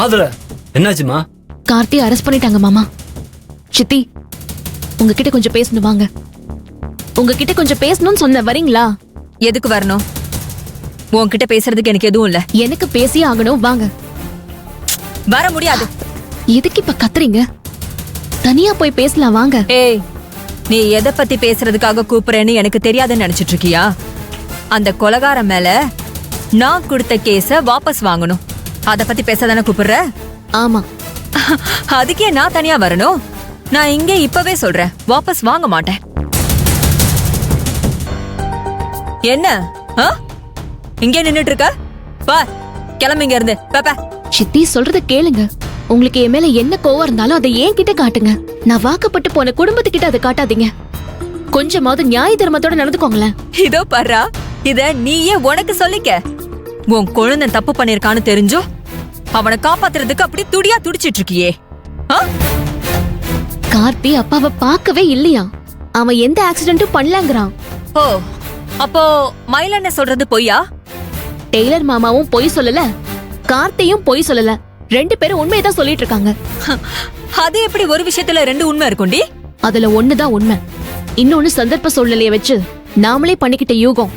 ஆதுர என்னாச்சுமா? கார்த்தி அரெஸ்ட் பண்ணிட்டாங்க மாமா. சித்தி உங்ககிட்ட கொஞ்சம் பேசணும் வாங்க. உங்ககிட்ட கொஞ்சம் பேசணும்னு சொன்ன, வரீங்களா? எதுக்கு வரணும்? உன்கிட்ட பேசுறதுக்கு எனக்கு எதுவும் இல்ல. எனக்கு பேசியே ஆகணும், வாங்க. வர முடியாது. எதுக்கு இப்ப கத்துறீங்க? தனியா போய் பேசலாம் வாங்க. ஏய், நீ எதை பத்தி பேசுறதுக்காக கூப்பிடுறேன்னு எனக்கு தெரியாதுன்னு நினைச்சிட்டு இருக்கியா? அந்த கொலைகாரன் மேல நான் கொடுத்த கேஸ வாபஸ் வாங்கணும். அத பத்தி பேசதானே கூப்பிடுற? ஆமா. அதுக்கே நான் தனியா வரணும்? நான் இங்க இப்பவே சொல்றேன், வாபஸ் வாங்க மாட்டேன். என்ன இங்கே நின்னுட்டு இருக்க? வா, கிளம்பிங்க இருந்து. பாப்பா சித்தி சொல்றத கேளுங்க. உங்களுக்கு என் மேல என்ன கோவம் இருந்தாலும் அதை ஏன் கிட்ட காட்டுங்க. நான் வாக்கப்பட்டு போன குடும்பத்துக்கிட்ட அதை காட்டாதீங்க. கொஞ்சமாவது நியாய தர்மத்தோட நடந்துக்கோங்களேன். இதோ பர்றா, இத நீயே உனக்கு சொல்லிக்க. உன் குழந்தை தப்பு பண்ணிருக்கான்னு தெரிஞ்சோ அவனை காப்பாத்துறதுக்கு அப்படி துடியா துடிச்சிட்டு இருக்கியே. கார்த்தி அப்பாவை பார்க்கவே இல்லையா? அவன் எந்த ஆக்சிடென்ட்டும் பண்ணலங்கறான். ஓ, அப்போ மயிலண்ண சொல்றது பொய்யா? டெய்லர் மாமாவும் பொய் சொல்லல, கார்த்தியும் பொய் சொல்லல. ரெண்டு பேரும் உண்மையதான் சொல்லிட்டு இருக்காங்க. அது எப்படி ஒரு விஷயத்துல ரெண்டு உண்மை இருக்கும்டி? அதுல ஒண்ணுதான் உண்மை, இன்னொன்னு சந்தர்ப்ப சூழ்நிலைய வச்சு நாமளே பண்ணிக்கிட்ட யூகம்.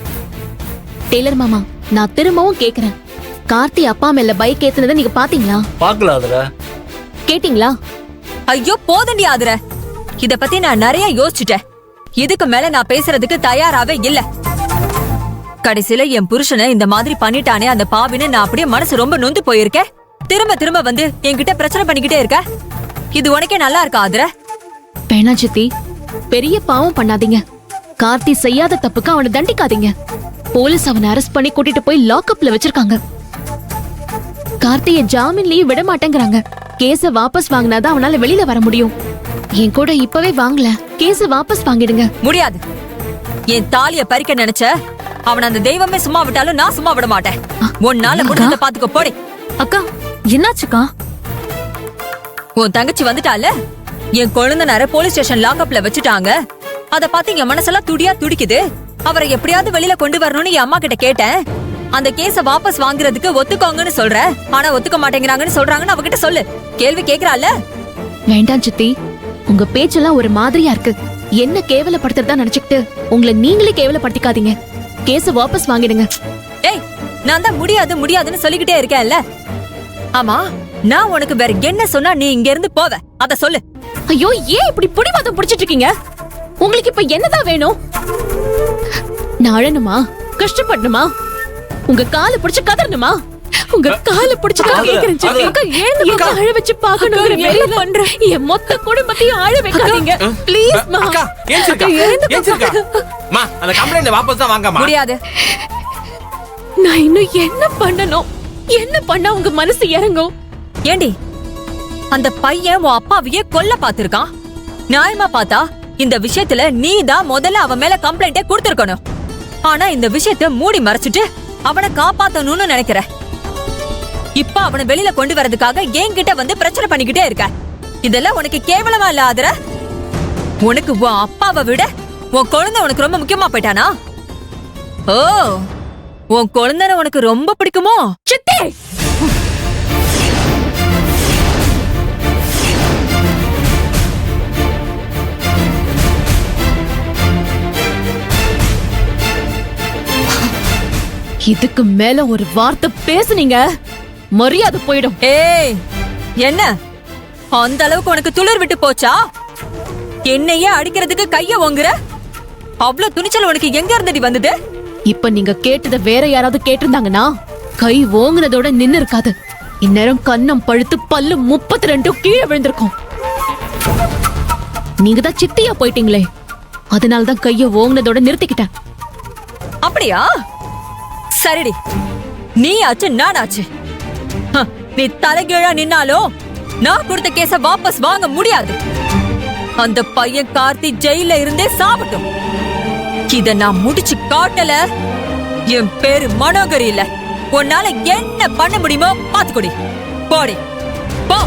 டெய்லர் மாமா, நான் திரும்பவும் கேக்குறேன், கார்த்தி அப்பா மேல பைக் ஏத்துனதை நீங்க பாத்தீங்களா? பாக்கல ஆதுர. கேட்டீங்களா? ஐயோ போதண்டி ஆதுர, இத பத்தி நான் நிறைய யோசிச்சுட்டேன். இதுக்கு மேல நான் பேசுறதுக்கு தயாராவே இல்ல. கடைசியில என் புருஷனை இந்த மாதிரி பண்ணிட்டானே அந்த பாவின்னு நான் அப்படியே மனசு ரொம்ப நொந்து போயிருக்கேன். திரும்ப திரும்ப வந்து என்கிட்ட பிரச்சனை பண்ணிக்கிட்டே இருக்க. இது உனக்கே நல்லா இருக்கா ஆதுர? பேனா சித்தி, பெரிய பாவம் பண்ணாதீங்க. கார்த்தி செய்யாத தப்புக்கு அவனை தண்டிக்காதீங்க. போலீஸ் அவனை அரெஸ்ட் பண்ணி கூட்டிட்டு போய் லாக்அப்ல வச்சிருக்காங்க. கார்த்திய ஜாமீன்லயே விட மாட்டேங்கிறாங்க. கேஸ வாபஸ் வாங்கினாதான் அவனால வெளியில வர முடியும். என் கூட இப்பவே வாங்கல, கேஸ வாபஸ் வாங்கிடுங்க. முடியாது. என் தாலிய பறிக்க நினைச்ச அவன் அந்த தெய்வமே சும்மா விட்டாலும் நான் சும்மா விட மாட்டேன். உன்னால முடிஞ்சத பாத்துக்க போடி. அக்கா, என்னாச்சுக்கா? உன் தங்கச்சி வந்துட்டால, என் குழந்தைனார போலீஸ் ஸ்டேஷன் லாக்அப்ல வச்சுட்டாங்க. அத பாத்து என் மனசெல்லாம் துடியா துடிக்குது. அவரை எப்படியாவது வெளியில கொண்டு வரணும்னு என் அம்மா கிட்ட கேட்டேன். அந்த கேஸ வாபஸ் வாங்குறதுக்கு ஒத்துக்கோங்கன்னு சொல்ற, ஆனா ஒத்துக்க மாட்டேங்கிறாங்கன்னு சொல்றாங்கன்னு அவகிட்ட சொல்லு. கேள்வி கேக்குறாள். வேண்டாம் சித்தி, உங்க பேச்செல்லாம் ஒரு மாதிரியா இருக்கு. என்ன கேவலப்படுத்துறதா நினைச்சுக்கிட்டு உங்களை நீங்களே கேவலப்படுத்திக்காதீங்க. கேஸ வாபஸ் வாங்கிடுங்க. ஏய், நான் தான் முடியாது முடியாதுன்னு சொல்லிக்கிட்டே இருக்கேன்ல. ஆமா, நான் உனக்கு வேற என்ன சொன்னா நீ இங்க இருந்து போவ, அத சொல்லு. ஐயோ, ஏன் இப்படி புடிவாதம் புடிச்சிட்டு இருக்கீங்க? உங்களுக்கு இப்ப என்னதான் வேணும்? நான் அழணுமா, கஷ்டப்படணுமா, உங்க காலை பிடிச்சு கதறணுமா? உங்க காலை பிடிச்சு கேக்குறேன் சித்தி. என்ன அழ வச்சு பாக்கணும்ங்கற வேலை பண்றேன். என் மொத்த குடும்பத்தையும் அழ வைக்காதீங்க ப்ளீஸ் மா. அக்கா ஏஞ்சிருக்கா மா, அந்த கம்ப்ளைன்ட் வாபஸ் தான் வாங்கமா. முடியாது. நான் இன்னும் என்ன பண்ணணும்? என்ன பண்ணா உங்க மனசு இறங்கும்? ஏண்டி, அந்த பையன் உன் அப்பாவையே கொல்ல பாத்திருக்கான். நியாயமா பார்த்தா இந்த விஷயத்துல நீ தான் முதல்ல அவன் மேல கம்ப்ளைண்டே கொடுத்திருக்கணும். ஆனா இந்த விஷயத்த மூடி மறைச்சிட்டு அவனை காப்பாத்தணும்னு நினைக்கிற. இப்ப அவனை வெளியில கொண்டு வரதுக்காக என்கிட்ட வந்து பிரச்சனை பண்ணிக்கிட்டே இருக்க. இதெல்லாம் உனக்கு கேவலமா இல்ல ஆதுர? உனக்கு உன் அப்பாவை விட உன் குழந்தை உனக்கு ரொம்ப முக்கியமா போயிட்டானா? ஓ, உன் குழந்தை உனக்கு ரொம்ப பிடிக்குமோ? சித்தி, இதுக்கு மேல ஒரு வார்த்தை பேசுனீங்க மரியாதை போயிடும். ஏய், என்ன அந்த அளவுக்கு உனக்கு துளிர் விட்டு போச்சா? என்னையே அடிக்கிறதுக்கு கைய ஓங்குற? அவ்வளவு துணிச்சல் உனக்கு எங்க இருந்தடி வந்தது? இப்ப நீங்க கேட்டத வேற யாராவது கேட்டிருந்தாங்கன்னா கை ஓங்குனதோட நின்னு இருக்காது. இந்நேரம் கன்னம் பழுத்து பல்லு 32 கீழே விழுந்திருக்கும். நீங்க தான் சித்தியா போயிட்டீங்களே, அதனாலதான் கைய ஓங்குனதோட நிறுத்திக்கிட்டேன். அப்படியா? சரிடி, நீ ஆச்சு நானாச்சு. நீ தலைகீழா நின்னாலும் நான் கொடுத்த கேஸ வாபஸ் வாங்க முடியாது. அந்த பையன் கார்த்தி ஜெயில இருந்தே சாப்பிட்டோம். இத நான் முடிச்சு காட்டல, என் பேரு மனோகரி இல்ல. உன்னால என்ன பண்ண முடியுமோ பாத்துக்கொடி. போடி போ.